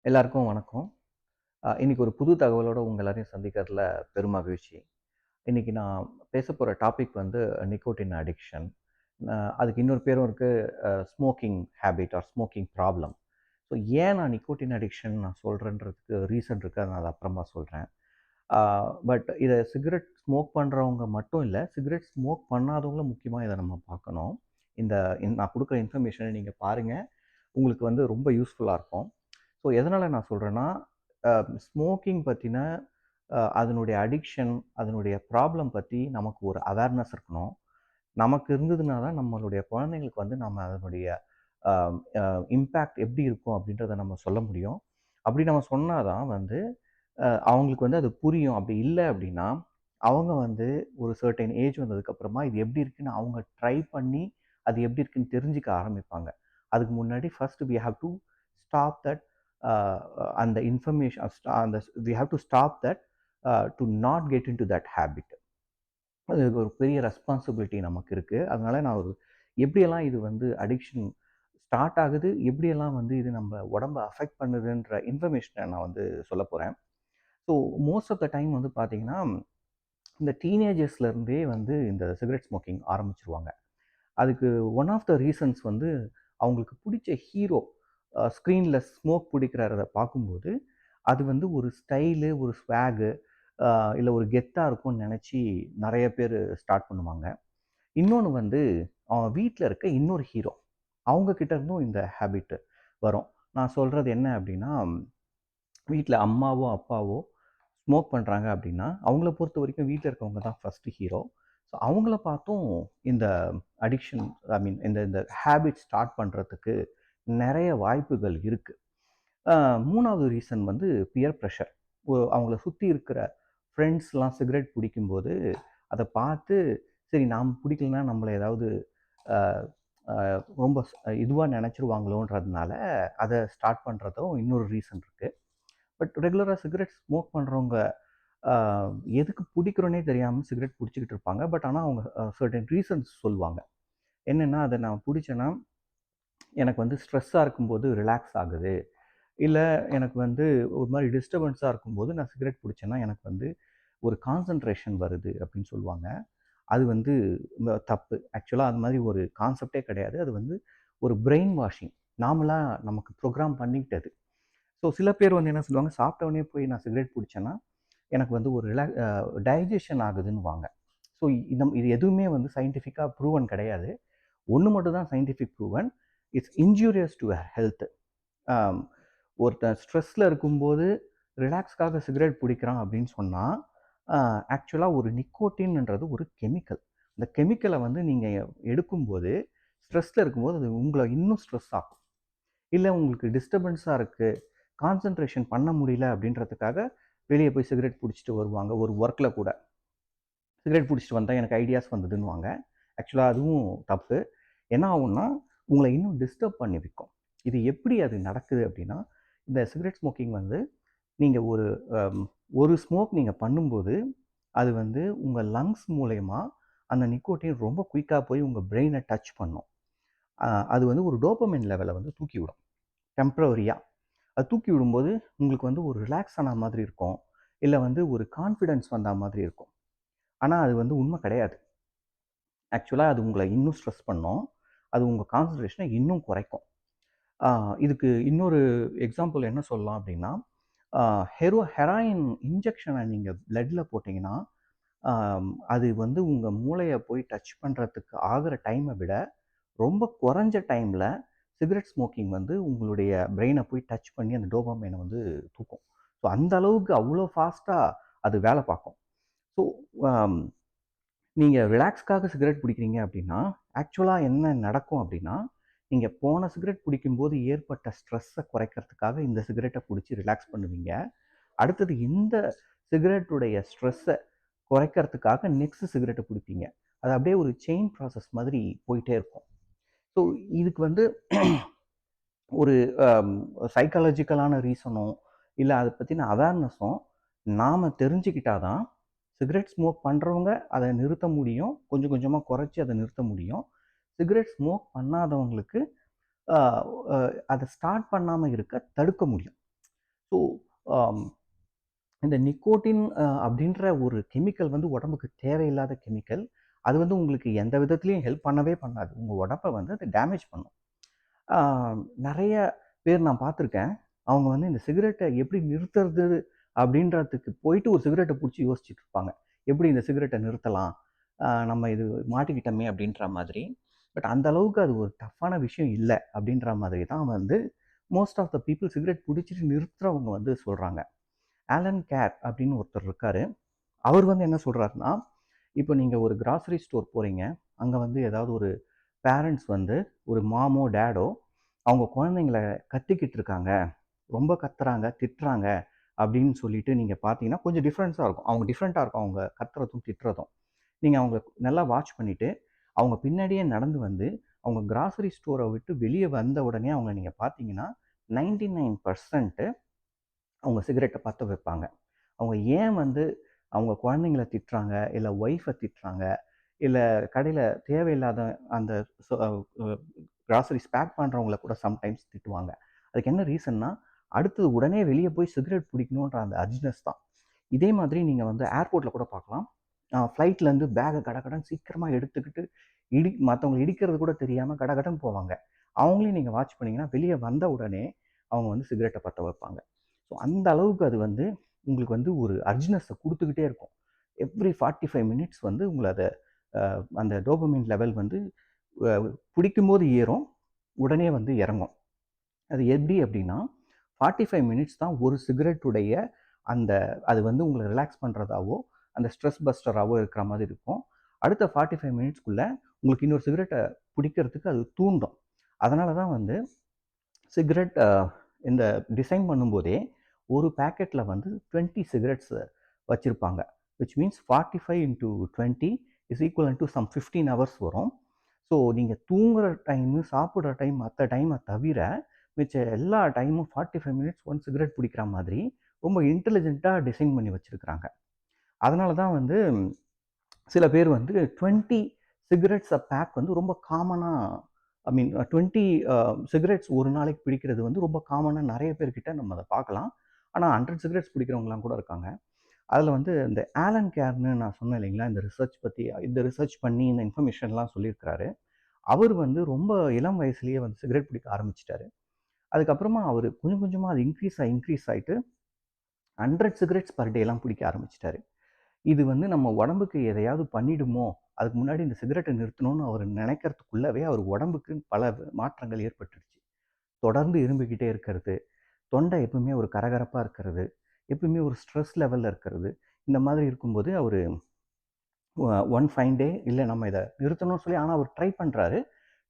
எல்லாருக்கும் வணக்கம். இன்னைக்கு ஒரு புது தகவலோட உங்க எல்லாரையும் சந்திக்கிறதுல பெருமகிழ்ச்சி. இன்னைக்கு நான் பேசப்போற டாபிக் வந்து நிக்கோட்டின் அடிக்ஷன். அதுக்கு இன்னொரு பேரும் இருக்கு. Smoking habit or smoking problem. So ஏன் நான் நிக்கோட்டின் அடிக்ஷன் நான் சொல்றேன்றதுக்கு ரீசன் இருக்கு. அதை நான் அது அப்புறமா சொல்றேன். பட் இதை சிகரெட் ஸ்மோக் பண்றவங்க மட்டும் இல்ல, சிகரெட் ஸ்மோக் பண்ணாதவங்களும் முக்கியமா இதை நம்ம பார்க்கணும். இந்த நான் குடுக்குற இன்ஃபர்மேஷனை நீங்க பாருங்க. உங்களுக்கு வந்து ரொம்ப யூஸ்ஃபுல்லா இருக்கும். ஸோ எதனால நான் சொல்றேன்னா, ஸ்மோக்கிங் பத்தின அதனுடைய அடிக்ஷன், அதனுடைய ப்ராப்ளம் பத்தி நமக்கு ஒரு அவேர்னஸ் இருக்கணும். நமக்கு இருந்ததுனா தான் நம்மளுடைய குழந்தைங்களுக்கு வந்து நம்ம அதனுடைய அ அ இம்பேக்ட் எப்படி இருக்கும் அப்படின்றத நம்ம சொல்ல முடியும். அப்படி நம்ம சொன்னா தான் வந்து அவங்களுக்கு வந்து அது புரியும். அப்படி இல்ல அப்படின்னா, அவங்க வந்து ஒரு சர்டைன் ஏஜ் வந்ததுக்கப்புறமா இது எப்படி இருக்குன்னு அவங்க ட்ரை பண்ணி, அது எப்படி இருக்குன்னு தெரிஞ்சுக்க ஆரம்பிப்பாங்க. அதுக்கு முன்னாடி first we have to stop that uh அந்த இன்ஃபர்மேஷன் அந்த we have to stop that to not get into that habit. அது ஒரு பெரிய ரெஸ்பான்சிபிலிட்டி நமக்கு இருக்கு. அதனால நான் ஒரு எப்படியெல்லாம் இது வந்து அடிக்ஷன் ஸ்டார்ட் ஆகுது, எப்படியெல்லாம் வந்து இது நம்ம உடம்ப அஃபெக்ட் பண்ணுதுன்ற இன்ஃபர்மேஷன நான் வந்து சொல்லப் போறேன். So most of the time வந்து பார்த்தீங்கன்னா, இந்த டீனேஜர்ஸ்லேருந்தே வந்து இந்த சிகரெட் ஸ்மோக்கிங் ஆரம்பிச்சுருவாங்க. அதுக்கு ஒன் ஆஃப் த ரீசன்ஸ் வந்து அவங்களுக்கு பிடிச்ச ஹீரோ ஸ்க்ரீனில் ஸ்மோக் பிடிக்கிறத பார்க்கும்போது, அது வந்து ஒரு ஸ்டைலு, ஒரு ஸ்வாகு இல்ல ஒரு கெத்தா இருக்கும்னு நெனச்சு நெறைய பேரு ஸ்டார்ட் பண்ணுவாங்க. இன்னொன்னு வந்து அவன் வீட்ல இருக்க இன்னொரு ஹீரோ. அவங்க கிட்ட இருந்தும் இந்த ஹேபிட் வரும். நான் சொல்றது என்ன அப்டின்னா, வீட்ல அம்மாவோ, அப்பாவோ ஸ்மோக் பண்றாங்க அப்டின்னா, அவங்கள பொறுத்தவரைக்கும் வீட்ல இருக்கவங்க தான் ஃபர்ஸ்ட் ஹீரோ. ஸோ அவங்கள பார்த்தும் இந்த அடிக்ஷன் ஐ மீன் இந்த இந்த ஹேபிட் ஸ்டார்ட் பண்றதுக்கு நெறைய வாய்ப்புகள் இருக்கு. 3வது ரீசன் வந்து பியர் பிரஷர். அவங்கள சுத்தி இருக்கிற ஃப்ரெண்ட்ஸ்லாம் சிகரெட் பிடிக்கும்போது, அத பார்த்து சரி நாம பிடிக்கலன்னா நம்மள ஏதாவது அ அ ரொம்ப இதுவா நெனச்சுருவாங்களோன்றதுனால, அத ஸ்டார்ட் பண்றதும் இன்னொரு ரீசன் இருக்கு. பட் ரெகுலரா சிகரெட் ஸ்மோக் பண்றவங்க அ எதுக்கு பிடிக்கிறோன்னே தெரியாம சிகரெட் புடிச்சுக்கிட்டு இருப்பாங்க. பட் ஆனா அவங்க சர்டைன் ரீசன்ஸ் சொல்லுவாங்க. என்னன்னா, அத நான் புடிச்சேன்னா, எனக்கு வந்து ஸ்ட்ரெஸ்ஸா இருக்கும்போது ரிலாக்ஸ் ஆகுது. இல்ல எனக்கு வந்து ஒரு மாரி டிஸ்டர்பன்ஸா இருக்கும்போது நான் சிகரெட் புடிச்சேன்னா, எனக்கு வந்து ஒரு கான்சன்ட்ரேஷன் வருது அப்படின்னு சொல்லுவாங்க. அது வந்து தப்பு. ஆக்சுவலா அது மாரி ஒரு கான்செப்ட்டே கிடையாது. அது வந்து ஒரு பிரெயின் வாஷிங். நாமளா நமக்கு ப்ரோகிராம் பண்ணிக்கிட்டது. ஸோ சில பேர் வந்து என்ன சொல்லுவாங்க, சாப்பிட்ட உடனே போய் நான் சிகரெட் புடிச்சேன்னா, எனக்கு வந்து ஒரு டைஜஷன் ஆகுதுன்னுவாங்க. ஸோ இது எதுவுமே வந்து சயின்டிஃபிக்கா ப்ரூவன் கிடையாது. ஒண்ணு மட்டும் தான் scientific proven. It's injurious to health. ஆம், ஒருத்தன் ஸ்ட்ரெஸ்ல இருக்கும்போது ரிலாக்ஸ்க்காக சிகரெட் பிடிக்கிறான் அப்படின்னு சொன்னா, ஆக்சுவலா ஒரு நிக்கோட்டின்ன்றது ஒரு கெமிக்கல். அந்த கெமிக்கல வந்து நீங்க எடுக்கும்போது, ஸ்ட்ரெஸ்ல இருக்கும்போது அது உங்கள இன்னும் ஸ்ட்ரெஸ் ஆக்கும். இல்ல உங்களுக்கு டிஸ்டர்பன்ஸா இருக்கு, கான்சன்ட்ரேஷன் பண்ண முடியல அப்படின்றதுக்காக வெளிய போய் சிகரெட் புடிச்சிட்டு வருவாங்க. ஒரு ஒர்க்ல கூட. சிகரெட் புடிச்சிட்டு வந்தா எனக்கு ஐடியாஸ் வந்ததுன்னுவாங்க. ஆக்சுவலா அதுவும் தப்பு. என்ன ஆகும்னா, உங்கள இன்னும் டிஸ்டர்ப் பண்ணி வைக்கும். இது எப்படி அது நடக்குது அப்படின்னா, இந்த சிகரெட் ஸ்மோக்கிங் வந்து நீங்க ஒரு ஒரு ஸ்மோக் நீங்க பண்ணும்போது, அது வந்து உங்க லங்ஸ் மூலியமா அந்த நிக்கோட்டின் ரொம்ப குயிக்கா போய் உங்க பிரெயின டச் பண்ணும். அ அது வந்து ஒரு டோபமைன் லெவல வந்து தூக்கிவிடும். டெம்பரவரியா. அது தூக்கி விடும்போது, உங்களுக்கு வந்து ஒரு ரிலாக்ஸ் ஆன மாதிரி இருக்கும். இல்ல வந்து ஒரு கான்ஃபிடன்ஸ் வந்தா மாதிரி இருக்கும். ஆனா, அது வந்து உண்ம கிடையாது. ஆக்சுவலா அது உங்கள இன்னும் ஸ்ட்ரெஸ் பண்ணும். அது உங்க கான்சன்ட்ரேஷன இன்னும் குறைக்கும். ஆ இதுக்கு இன்னொரு எக்ஸாம்பிள் என்ன சொல்லலாம் அப்டின்னா, ஆ ஹெராயின் இன்ஜெக்ஷன நீங்க பிளட்ல போட்டீங்கன்னா, அது வந்து உங்க மூளைய போய் டச் பண்றதுக்கு ஆகுற டைம விட, ரொம்ப குறைஞ்ச டைம்ல சிகரெட் ஸ்மோக்கிங் வந்து உங்களுடைய பிரெயின போய் டச் பண்ணி அந்த டோபாமைன வந்து தூக்கும். ஸோ அந்த அளவுக்கு அவ்ளோ ஃபாஸ்ட்டா அது வேல பார்க்கும். ஸோ அம் நீங்க ரிலாக்ஸ்க்காக சிகரெட் பிடிக்கிறீங்க அப்படின்னா, ஆக்சுவலா என்ன நடக்கும் அப்படின்னா, நீங்க போன சிகரெட் பிடிக்கும்போது ஏற்பட்ட ஸ்ட்ரெஸ்ஸ குறைக்கிறதுக்காக இந்த சிகரெட்ட புடிச்சு ரிலாக்ஸ் பண்ணுவீங்க. அடுத்தது இந்த சிகரெட்டுடைய ஸ்ட்ரெஸ்ஸ குறைக்கிறதுக்காக நெக்ஸ்ட் சிகரெட்ட பிடிப்பீங்க. அது அப்படியே ஒரு செயின் ப்ராசஸ் மாதிரி போயிட்டே இருக்கும். ஸோ இதுக்கு வந்து ஒரு அம் சைக்காலஜிக்கலான ரீசனும், இல்ல அத பத்தின அவேர்னஸும் நாம தெரிஞ்சுக்கிட்டா தான், சிகரெட் ஸ்மோக் பண்றவங்க அத நிறுத்த முடியும். கொஞ்சம் கொஞ்சமா குறைச்சு அத நிறுத்த முடியும். சிகரெட் ஸ்மோக் பண்ணாதவங்களுக்கு அ அ அத ஸ்டார்ட் பண்ணாம இருக்க தடுக்க முடியும். ஸோ இந்த நிக்கோட்டின் அப்படின்ற ஒரு கெமிக்கல் வந்து உடம்புக்கு தேவையில்லாத கெமிக்கல். அது வந்து உங்களுக்கு எந்த விதத்துலயும் ஹெல்ப் பண்ணவே பண்ணாது. உங்க உடம்ப வந்து அது டேமேஜ் பண்ணும். ஆ நெறைய பேர் நான் பார்த்துருக்கேன். அவங்க வந்து இந்த சிகரெட்ட எப்படி நிறுத்துறது அப்படின்றதுக்கு போயிட்டு ஒரு சிகரெட்ட புடிச்சு யோசிச்சுட்டு இருப்பாங்க. எப்படி இந்த சிகரெட்ட நிறுத்தலாம்? நம்ம இது மாட்டிக்கிட்டோமே அப்படின்ற மாதிரி. பட் அந்த அளவுக்கு அது ஒரு டஃப்பான விஷயம் இல்ல அப்படின்ற மாதிரி தான் வந்து most of the people cigarette புடிச்சிட்டு நிறுத்துறவங்க வந்து சொல்றாங்க. ஆலன் கேர் அப்படின்னு ஒருத்தர் இருக்காரு. அவர் வந்து என்ன சொல்றாருன்னா, இப்போ நீங்க ஒரு கிராசரி ஸ்டோர் போறீங்க. அங்க வந்து ஏதாவது ஒரு பேரண்ட்ஸ் வந்து ஒரு மாமோ, டாடோ அவங்க குழந்தைங்கள கத்திக்கிட்டு இருக்காங்க. ரொம்ப கத்துறாங்க, திட்டுறாங்க அப்படின்னு சொல்லிட்டு நீங்க பார்த்தீங்கன்னா, கொஞ்சம் டிஃபரன்ஸா இருக்கும். அவங்க டிஃபரெண்ட்டா இருக்கும். அவங்க கத்துறதும், திட்டுறதும். நீங்க அவங்கள நல்லா வாட்ச் பண்ணிட்டு, அவங்க பின்னாடியே நடந்து வந்து, அவங்க கிராசரி ஸ்டோர விட்டு வெளிய வந்த உடனே அவங்கள நீங்க பார்த்தீங்கன்னா, 99% அவங்க சிகரெட்ட பத்த வைப்பாங்க. அவங்க ஏன் வந்து அவங்க குழந்தைங்கள திட்டுறாங்க, இல்ல ஒய்ஃப திட்டுறாங்க, இல்ல கடையில தேவையில்லாத அந்த சொ அ கிராசரிஸ் பேக் பண்றவங்கள கூட சம்டைம்ஸ் திட்டுவாங்க. அதுக்கு என்ன ரீசன்னா, அடுத்தது உடனே வெளிய போய் சிகரெட் பிடிக்கணுன்ற அந்த அர்ஜ்னஸ் தான். இதே மாதிரி நீங்க வந்து ஏர்போர்ட்ல கூட பார்க்கலாம். ஃப்ளைட்லேருந்து பேக்க கடகடன்னு சீக்கிரமா எடுத்துக்கிட்டு, மத்தவங்கள இடிக்கிறது கூட தெரியாம கடகடன்னு போவாங்க. அவங்களையும் நீங்க வாட்ச் பண்ணீங்கன்னா, வெளிய வந்த உடனே அவங்க வந்து சிகரெட்ட பத்த வைப்பாங்க. ஸோ அந்த அளவுக்கு அது வந்து உங்களுக்கு வந்து ஒரு அர்ஜ்னஸ குடுத்துக்கிட்டே இருக்கும். எவ்ரி 45 மினிட்ஸ் வந்து உங்கள அத அந்த டோபமைன் லெவல் வந்து அ பிடிக்கும்போது ஏறும். உடனே வந்து இறங்கும். அது எப்படி அப்படின்னா, 45 மினிட்ஸ் தான் ஒரு சிகரெட்டுடைய அந்த அது வந்து உங்கள ரிலாக்ஸ் பண்றதாவோ, அந்த ஸ்ட்ரெஸ் பஸ்டராவோ இருக்கிற மாதிரி இருக்கும். அடுத்த 45 மினிட்ஸ்க்குள்ள உங்களுக்கு இன்னொரு சிகரெட்ட பிடிக்கிறதுக்கு அது தூண்டும். அதனால தான் வந்து சிகரெட் இந்த டிசைன் பண்ணும்போதே, ஒரு பாக்கெட்ல வந்து 20 சிகரெட்ஸ் வச்சிருப்பாங்க. Which means 45 into 20 is equivalent to some 15 hours வரும். ஸோ நீங்க தூங்குற டைமு, சாப்பிடுற டைம் மத்த டைம தவிர, மிச்ச எல்லா டைமும் 45 மினிட்ஸ் ஒன் சிகரெட் பிடிக்கிற மாதிரி, ரொம்ப இன்டெலிஜென்ட்டா டிசைன் பண்ணி வச்சிருக்கிறாங்க. அதனால தான் வந்து சில பேர் வந்து 20 சிகரெட்ஸ் பேக் வந்து ரொம்ப காமனா ஐ மீன் 20 சிகரெட்ஸ் ஒரு நாளைக்கு பிடிக்கிறது வந்து ரொம்ப காமனா நெறைய பேர்கிட்ட நம்ம அத பார்க்கலாம். ஆனா 100 சிகரெட்ஸ் பிடிக்கிறவங்கலாம் கூட இருக்காங்க. அதுல வந்து இந்த ஆலன் கேர்ன்னு நான் சொன்னேன் இல்லைங்களா? இந்த ரிசர்ச் பத்தி இந்த ரிசர்ச் பண்ணி இந்த இன்ஃபர்மேஷன்லாம் சொல்லியிருக்கிறாரு. அவர் வந்து ரொம்ப இளம் வயசுலயே வந்து சிகரெட் பிடிக்க ஆரம்பிச்சுட்டாரு. அதுக்கப்புறமா அவரு கொஞ்சம் கொஞ்சமா அது இன்க்ரீஸ் ஆயிட்டு 100 சிகரெட்ஸ் பெர் டேலாம் பிடிக்க ஆரம்பிச்சுட்டாரு. இது வந்து நம்ம உடம்புக்கு எதையாவது பண்ணிடுமோ! அதுக்கு முன்னாடி இந்த சிகரெட்ட நிறுத்தணும்னு அவரு நெனைக்கிறதுக்குள்ளவே அவர் உடம்புக்கு பல மாற்றங்கள் ஏற்பட்டுருச்சு. தொடர்ந்து இரும்பிக்கிட்டே இருக்கிறது, தொண்டை எப்பவுமே ஒரு கரகரப்பா இருக்கிறது, எப்பவுமே ஒரு ஸ்ட்ரெஸ் லெவல்ல இருக்கிறது. இந்த மாதிரி இருக்கும்போது அவரு ஒன் ஃபைன் டே இல்ல நம்ம இத நிறுத்தணும்னு சொல்லி ஆனா அவர் ட்ரை பண்றாரு.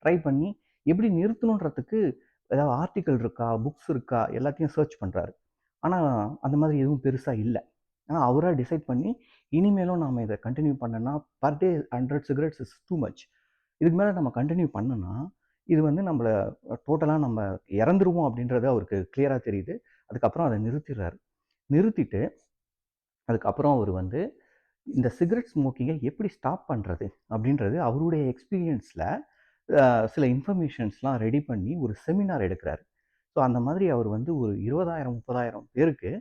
ட்ரை பண்ணி எப்படி நிறுத்தணுன்றதுக்கு ஏதாவது ஆர்டிக்கிள் இருக்கா? புக்ஸ் இருக்கா? எல்லாத்தையும் சர்ச் பண்றாரு. ஆனா அந்த மாதிரி எதுவும் பெருசா இல்ல. ஆனா அவரா டிசைட் பண்ணி, இனிமேலும் நாம இத கன்டின்யூ பண்ணோம்னா, per day 100 cigarettes is too much. இதுக்கு மேல நம்ம கன்டின்யூ பண்ணோம்னா, இது வந்து நம்மள டோட்டலா நம்ம இறந்துருவோம் அப்படின்றது அவருக்கு கிளியரா தெரியுது. அதுக்கப்புறம் அத நிறுத்திர்றாரு. நிறுத்திட்டு, அதுக்கப்புறம் அவரு வந்து இந்த சிகரெட் ஸ்மோக்கிங்க எப்படி ஸ்டாப் பண்றது? அப்படின்றது அவருடைய எக்ஸ்பீரியன்ஸ்ல அ சில இன்ஃபர்மேஷன்ஸ்லாம் ரெடி பண்ணி ஒரு செமினார் எடுக்குறாரு. ஸோ அந்த மாதிரி அவர் வந்து ஒரு 20,000, 30,000 பேருக்கு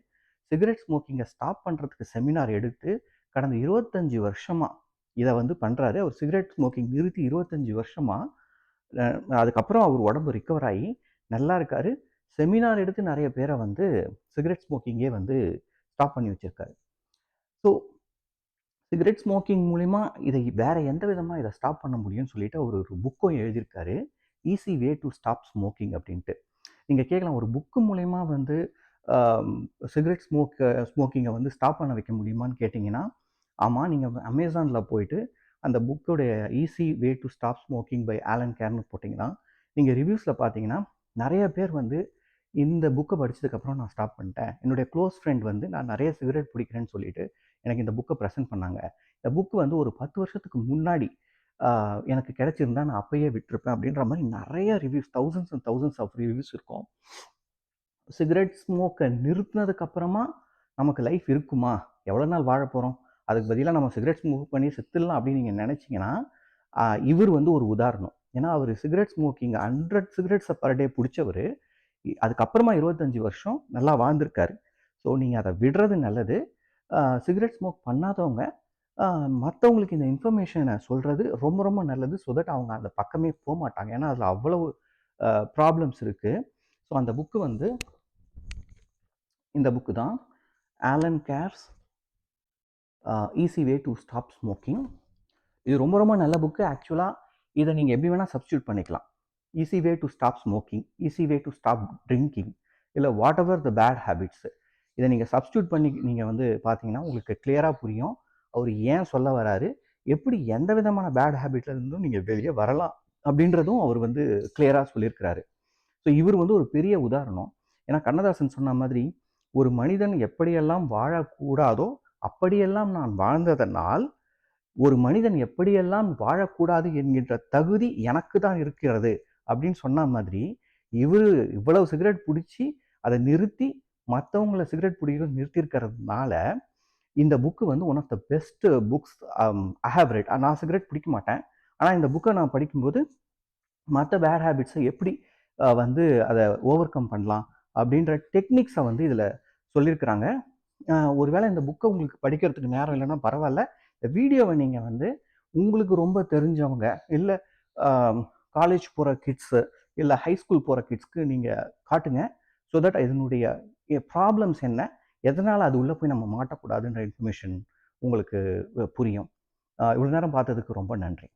சிகரெட் ஸ்மோக்கிங்க ஸ்டாப் பண்றதுக்கு செமினார் எடுத்து, கடந்த 25 வருஷமா இத வந்து பண்றாரு. அவர் சிகரெட் ஸ்மோக்கிங் நிறுத்தி 25 வருஷமா, அ அதுக்கப்புறம் அவர் உடம்பு ரிகவர் ஆயி நல்லா இருக்காரு. செமினார் எடுத்து நெறைய பேர வந்து சிகரெட் ஸ்மோக்கிங்கே வந்து ஸ்டாப் பண்ணி வச்சிருக்காரு. ஸோ சிகரெட் ஸ்மோக்கிங் மூலியமா இதை வேற எந்த விதமா இத ஸ்டாப் பண்ண முடியும்னு சொல்லிட்டு அவரு ஒரு புக்கும் எழுதியிருக்காரு. Easy way to stop smoking அப்படின்ட்டு. நீங்க கேட்கலாம் ஒரு புக் மூலியமா வந்து ஆம், சிகரெட் ஸ்மோக்கிங்கை வந்து ஸ்டாப் பண்ண வைக்க முடியுமான்னு கேட்டிங்கன்னா, ஆமா. நீங்க அமேசான்ல போயிட்டு அந்த புக்கோடைய easy way to stop smoking by Allen கேர்ன்னு போட்டிங்கன்னா, நீங்க ரிவ்யூஸ்ல பார்த்தீங்கன்னா, நெறைய பேர் வந்து இந்த புக்க படிச்சதுக்கப்புறம் நான் ஸ்டாப் பண்ணிட்டேன். என்னுடைய க்ளோஸ் ஃப்ரெண்ட் வந்து நான் நெறைய சிகரெட் பிடிக்கிறேன்னு சொல்லிட்டு, எனக்கு இந்த புக்க பிரசன்ட் பண்ணாங்க. இந்த புக் வந்து ஒரு 10 வருஷத்துக்கு முன்னாடி ஆ எனக்கு கிடைச்சிருந்தா நான் அப்பயே விட்டுருப்பேன் அப்படின்ற மாரி நெறைய reviews thousands and thousands of reviews இருக்கும். சிகரெட் ஸ்மோக்க நிறுத்துனதுக்கு அப்புறமா நமக்கு லைஃப் இருக்குமா? எவ்வளோ நாள் வாழப் போறோம்? அதுக்கு பதிலா நம்ம சிகரெட் ஸ்மோக் பண்ணி செத்துடலாம் அப்படின்னு நீங்க நெனைச்சீங்கன்னா, இவர் வந்து ஒரு உதாரணம். ஏன்னா, அவரு சிகரெட் ஸ்மோக்கிங் 100 சிகரெட்ஸ பெர் டே புடிச்சவரு. அதுக்கப்புறமா 25 வருஷம் நல்லா வாழ்ந்திருக்காரு. ஸோ நீங்கள் அதை விடுறது நல்லது. சிகரெட் ஸ்மோக் பண்ணாதவங்க மற்றவங்களுக்கு இந்த இன்ஃபர்மேஷனை சொல்கிறது ரொம்ப ரொம்ப நல்லது. ஸோ தட் அவங்க அந்த பக்கமே போகமாட்டாங்க. ஏன்னா அதில் அவ்வளவு ப்ராப்ளம்ஸ் இருக்குது. ஸோ அந்த புக்கு வந்து இந்த புக்கு தான், Allen Carr's easy way to stop smoking. இது ரொம்ப ரொம்ப நல்ல புக்கு. ஆக்சுவலாக இதை நீங்கள் எப்படி வேணால் சப்ஸ்டியூட் பண்ணிக்கலாம். Easy way to stop smoking, easy way to stop drinking, இல்லை whatever the bad habits. இதை நீங்கள் சப்ஸ்டியூட் பண்ணி நீங்கள் வந்து பார்த்தீங்கன்னா உங்களுக்கு கிளியராக புரியும் அவர் ஏன் சொல்ல வராரு, எப்படி எந்த விதமான பேட் ஹேபிட்ல இருந்தும் நீங்கள் வெளியே வரலாம் அப்படின்றதும் அவர் வந்து கிளியராக சொல்லியிருக்கிறாரு. ஸோ இவர் வந்து ஒரு பெரிய உதாரணம். ஏன்னா கண்ணதாசன் சொன்ன மாதிரி, ஒரு மனிதன் எப்படியெல்லாம் வாழக்கூடாதோ அப்படியெல்லாம் நான் வாழ்ந்ததனால் ஒரு மனிதன் எப்படியெல்லாம் வாழக்கூடாது என்கின்ற தகுதி எனக்கு தான் இருக்கிறது அப்படின்னு சொன்ன மாதிரி, இவர் இவ்வளவு சிகரெட் பிடிச்சி அதை நிறுத்தி மற்றவங்கள சிகரெட் பிடிக்கிறது நிறுத்தியிருக்கிறதுனால இந்த புக்கு வந்து one of the best books I have read. நான் சிகரெட் பிடிக்க மாட்டேன். ஆனால் இந்த புக்கை நான் படிக்கும்போது மற்ற பேட் ஹேபிட்ஸை எப்படி வந்து அதை ஓவர் கம் பண்ணலாம் அப்படின்ற டெக்னிக்ஸை வந்து இதில் சொல்லியிருக்கிறாங்க. ஒருவேளை இந்த புக்கை உங்களுக்கு படிக்கிறதுக்கு நேரம் இல்லைன்னா பரவாயில்ல, இந்த வீடியோவை நீங்கள் வந்து உங்களுக்கு ரொம்ப தெரிஞ்சவங்க, இல்லை காலேஜ் போகிற கிட்ஸு, இல்லை ஹைஸ்கூல் போகிற கிட்ஸ்க்கு நீங்கள் காட்டுங்க. ஸோ தட் இதனுடைய ப்ராப்ளம்ஸ் என்ன, எதனால் அது உள்ளே போய் நம்ம மாட்டக்கூடாதுன்ற இன்ஃபர்மேஷன் உங்களுக்கு புரியும். இவ்வளோ நேரம் பார்த்ததுக்கு ரொம்ப நன்றி.